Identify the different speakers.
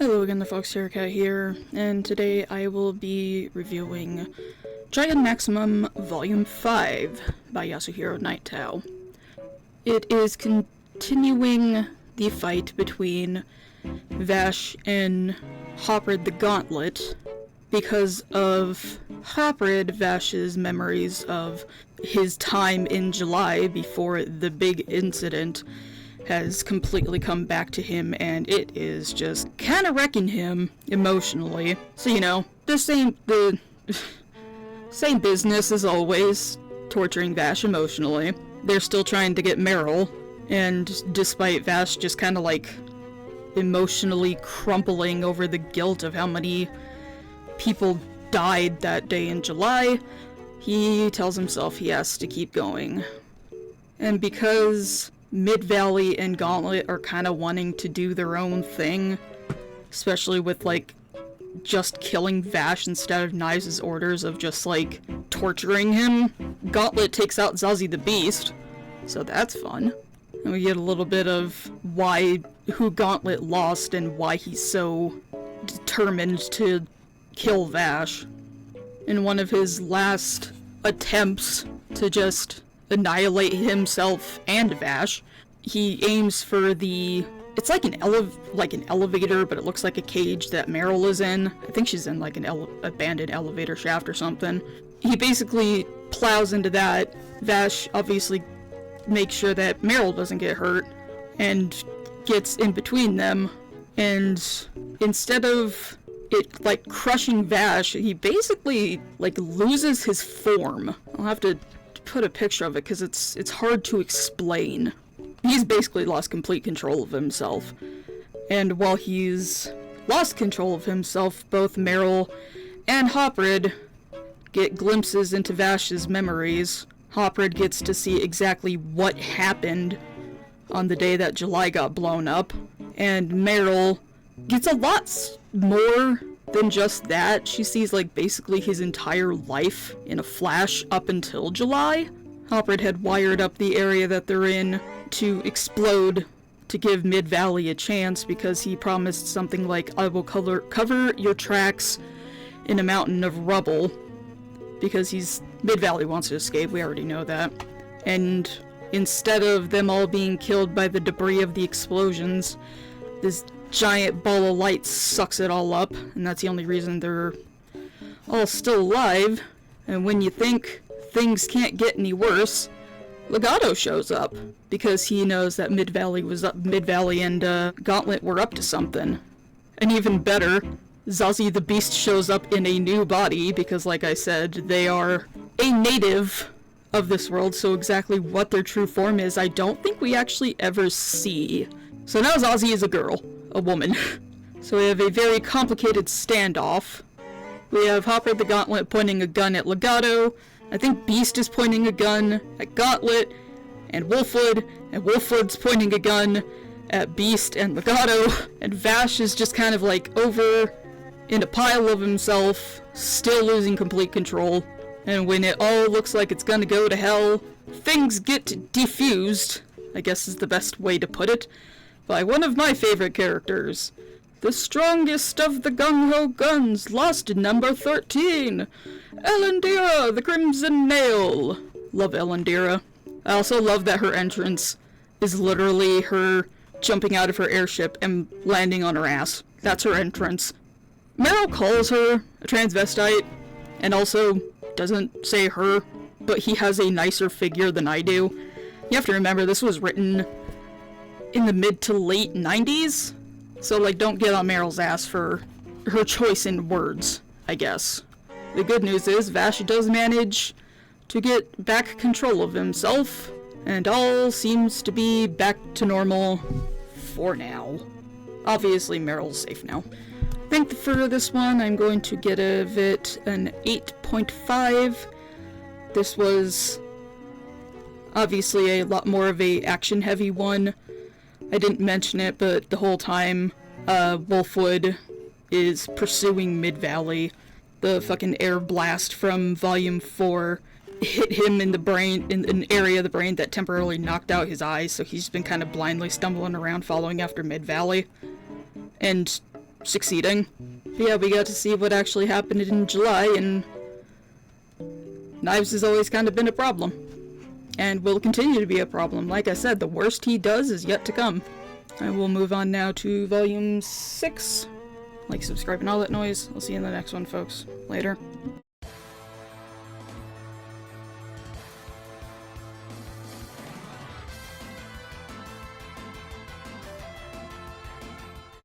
Speaker 1: Hello again, the Fox TaterCat here, and today I will be reviewing Trigun Maximum Volume 5 by Yasuhiro Nightow. It is continuing the fight between Vash and Hoppred the Gauntlet because of Hoppred, Vash's memories of his time in July before the big incident has completely come back to him, and it is just kind of wrecking him emotionally. So, you know, the same business as always, torturing Vash emotionally. They're still trying to get Meryl, and despite Vash just kind of like emotionally crumpling over the guilt of how many people died that day in July, he tells himself he has to keep going. And because Mid-Valley and Gauntlet are kind of wanting to do their own thing, especially with, like, just killing Vash instead of Knives' orders of just, like, torturing him. Gauntlet takes out Zazie the Beast, so that's fun. And we get a little bit of who Gauntlet lost and why he's so determined to kill Vash. In one of his last attempts to just annihilate himself and Vash, he aims for it's like an elevator, but it looks like a cage that Meryl is in. I think she's in like an abandoned elevator shaft or something. He basically plows into that. Vash obviously makes sure that Meryl doesn't get hurt and gets in between them, and instead of it like crushing Vash, he basically like loses his form. I'll have to put a picture of it because it's hard to explain. He's basically lost complete control of himself. And while he's lost control of himself, both Meryl and Hoppred get glimpses into Vash's memories. Hoppred gets to see exactly what happened on the day that July got blown up, and Meryl gets a lot more than just that. She sees like basically his entire life in a flash up until July. Hoppred had wired up the area that they're in to explode to give Mid-Valley a chance because he promised something like, I will cover your tracks in a mountain of rubble, because Mid-Valley wants to escape, we already know that. And instead of them all being killed by the debris of the explosions, this giant ball of light sucks it all up, and that's the only reason they're all still alive. And when you think things can't get any worse, Legato shows up because he knows that Mid-Valley and Gauntlet were up to something. And even better, Zazie the Beast shows up in a new body because, like I said, they are a native of this world, so exactly what their true form is, I don't think we actually ever see. So now Zazie is a woman. So we have a very complicated standoff. We have Hoppred the Gauntlet pointing a gun at Legato. I think Beast is pointing a gun at Gauntlet and Wolfwood's pointing a gun at Beast and Legato, and Vash is just kind of like over in a pile of himself, still losing complete control. And when it all looks like it's gonna go to hell, things get defused, I guess is the best way to put it, by one of my favorite characters. The strongest of the gung-ho guns, lost number 13. Elendira, the Crimson Nail. Love Elendira. I also love that her entrance is literally her jumping out of her airship and landing on her ass. That's her entrance. Meryl calls her a transvestite, and also doesn't say her, but he has a nicer figure than I do. You have to remember, this was written in the mid to late 90s, so like don't get on Meryl's ass for her choice in words, I guess. The good news is Vash does manage to get back control of himself, and all seems to be back to normal for now. Obviously Meryl's safe now. I think for this one I'm going to give it an 8.5. This was obviously a lot more of a action-heavy one. I didn't mention it, but the whole time, Wolfwood is pursuing Mid-Valley. The fucking air blast from Volume 4 hit him in the brain, in an area of the brain that temporarily knocked out his eyes, so he's been kind of blindly stumbling around following after Mid-Valley. And succeeding. But yeah, we got to see what actually happened in July, and Knives has always kind of been a problem. And will continue to be a problem. Like I said, the worst he does is yet to come. I will move on now to Volume 6. Like, subscribe, and all that noise. I'll see you in the next one, folks. Later.